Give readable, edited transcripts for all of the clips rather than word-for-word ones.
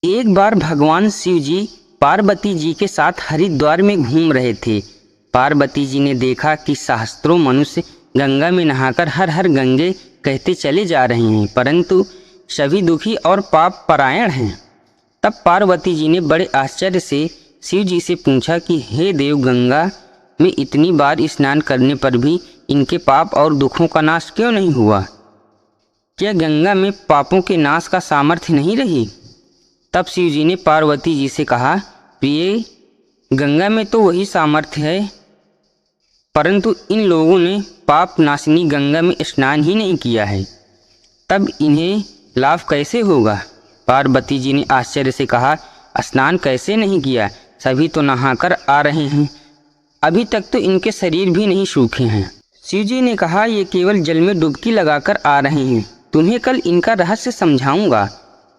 एक बार भगवान शिव जी पार्वती जी के साथ हरिद्वार में घूम रहे थे। पार्वती जी ने देखा कि सहस्त्रों मनुष्य गंगा में नहाकर हर हर गंगे कहते चले जा रहे हैं, परंतु सभी दुखी और पाप परायण हैं। तब पार्वती जी ने बड़े आश्चर्य से शिव जी से पूछा कि हे देव, गंगा में इतनी बार स्नान करने पर भी इनके पाप और दुखों का नाश क्यों नहीं हुआ? क्या गंगा में पापों के नाश का सामर्थ्य नहीं रही? तब शिव जी ने पार्वती जी से कहा, प्रिय, गंगा में तो वही सामर्थ्य है, परंतु इन लोगों ने पाप नाशिनी गंगा में स्नान ही नहीं किया है, तब इन्हें लाभ कैसे होगा? पार्वती जी ने आश्चर्य से कहा, स्नान कैसे नहीं किया? सभी तो नहाकर आ रहे हैं, अभी तक तो इनके शरीर भी नहीं सूखे हैं। शिव जी ने कहा, ये केवल जल में डुबकी लगाकर आ रहे हैं, तुम्हें कल इनका रहस्य समझाऊंगा।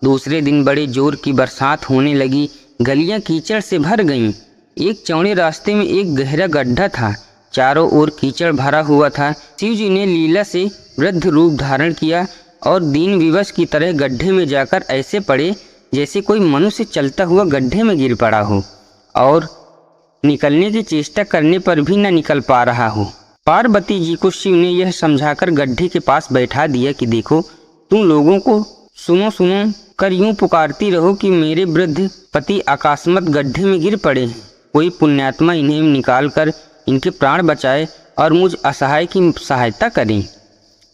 दूसरे दिन बड़े जोर की बरसात होने लगी, गलियां कीचड़ से भर गईं। एक चौड़े रास्ते में एक गहरा गड्ढा था, चारों ओर कीचड़ भरा हुआ था। शिव जी ने लीला से वृद्ध रूप धारण किया और दीन विवश की तरह गड्ढे में जाकर ऐसे पड़े जैसे कोई मनुष्य चलता हुआ गड्ढे में गिर पड़ा हो और निकलने की चेष्टा करने पर भी न निकल पा रहा हो। पार्वती जी को शिव ने यह समझाकर गड्ढे के पास बैठा दिया कि देखो, तुम लोगों को सुनो सुनो कर यूं पुकारती रहो कि मेरे वृद्ध पति अकस्मात गड्ढे में गिर पड़े हैं, कोई पुण्यात्मा इन्हें निकाल कर इनके प्राण बचाए और मुझ असहाय की सहायता करें।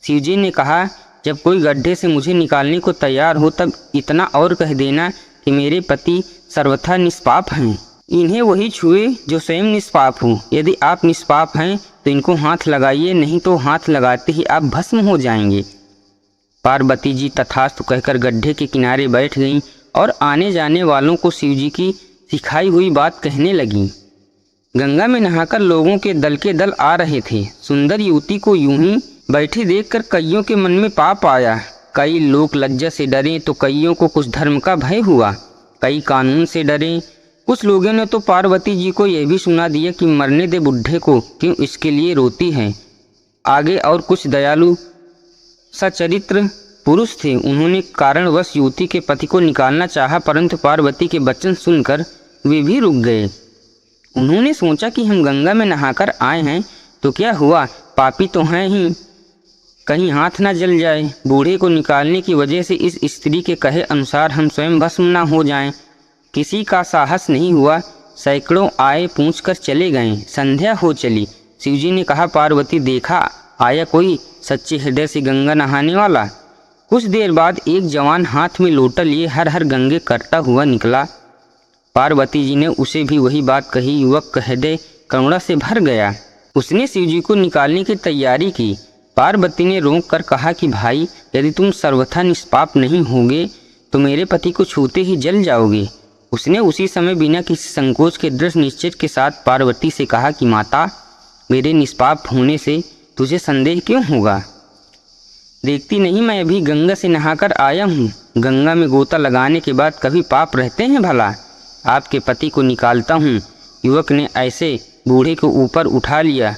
शिव जी ने कहा, जब कोई गड्ढे से मुझे निकालने को तैयार हो तब इतना और कह देना कि मेरे पति सर्वथा निष्पाप हैं, इन्हें वही छुए जो स्वयं निष्पाप हो। यदि आप निष्पाप हैं तो इनको हाथ लगाइए, नहीं तो हाथ लगाते ही आप भस्म हो जाएंगे। पार्वती जी तथास्तु कहकर गड्ढे के किनारे बैठ गईं और आने जाने वालों को शिव जी की सिखाई हुई बात कहने लगीं। गंगा में नहाकर लोगों के दल आ रहे थे। सुंदर युवती को यूं ही बैठे देखकर कईयों के मन में पाप आया। कई लोग लज्जा से डरे तो कईयों को कुछ धर्म का भय हुआ, कई कानून से डरे। कुछ लोगों ने तो पार्वती जी को यह भी सुना दिया कि मरने दे बुढ़े को, क्यों इसके लिए रोती है। आगे और कुछ दयालु सचरित्र पुरुष थे, उन्होंने कारणवश युवती के पति को निकालना चाहा, परंतु पार्वती के वचन सुनकर वे भी रुक गए। उन्होंने सोचा कि हम गंगा में नहाकर आए हैं तो क्या हुआ, पापी तो हैं ही, कहीं हाथ ना जल जाए। बूढ़े को निकालने की वजह से इस स्त्री के कहे अनुसार हम स्वयं भस्म ना हो जाएं। किसी का साहस नहीं हुआ, सैकड़ों आए पूछकर चले गए। संध्या हो चली। शिवजी ने कहा, पार्वती, देखा आया कोई सच्चे हृदय से गंगा नहाने वाला? कुछ देर बाद एक जवान हाथ में लोटा लिए हर हर गंगे करता हुआ निकला। पार्वती जी ने उसे भी वही बात कही। युवक का हृदय करुणा से भर गया। उसने शिवजी को निकालने की तैयारी की। पार्वती ने रोक कर कहा कि भाई, यदि तुम सर्वथा निष्पाप नहीं होगे तो मेरे पति को छूते ही जल जाओगे। उसने उसी समय बिना किसी संकोच के दृढ़ निश्चय के साथ पार्वती से कहा कि माता, मेरे निष्पाप होने से तुझे संदेह क्यों होगा? देखती नहीं, मैं अभी गंगा से नहाकर आया हूँ। गंगा में गोता लगाने के बाद कभी पाप रहते हैं भला? आपके पति को निकालता हूँ। युवक ने ऐसे बूढ़े को ऊपर उठा लिया।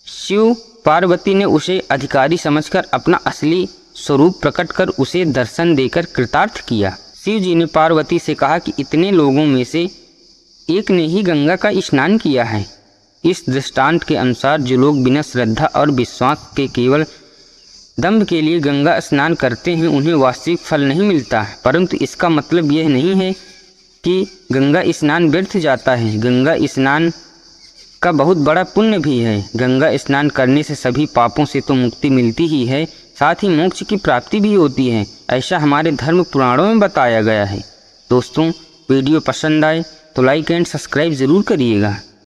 शिव पार्वती ने उसे अधिकारी समझकर अपना असली स्वरूप प्रकट कर उसे दर्शन देकर कृतार्थ किया। शिव जी ने पार्वती से कहा कि इतने लोगों में से एक ने ही गंगा का स्नान किया है। इस दृष्टांत के अनुसार जो लोग बिना श्रद्धा और विश्वास के केवल दंभ के लिए गंगा स्नान करते हैं उन्हें वास्तविक फल नहीं मिलता, परंतु इसका मतलब यह नहीं है कि गंगा स्नान व्यर्थ जाता है। गंगा स्नान का बहुत बड़ा पुण्य भी है। गंगा स्नान करने से सभी पापों से तो मुक्ति मिलती ही है, साथ ही मोक्ष की प्राप्ति भी होती है। ऐसा हमारे धर्म पुराणों में बताया गया है। दोस्तों, वीडियो पसंद आए तो लाइक एंड सब्सक्राइब ज़रूर करिएगा।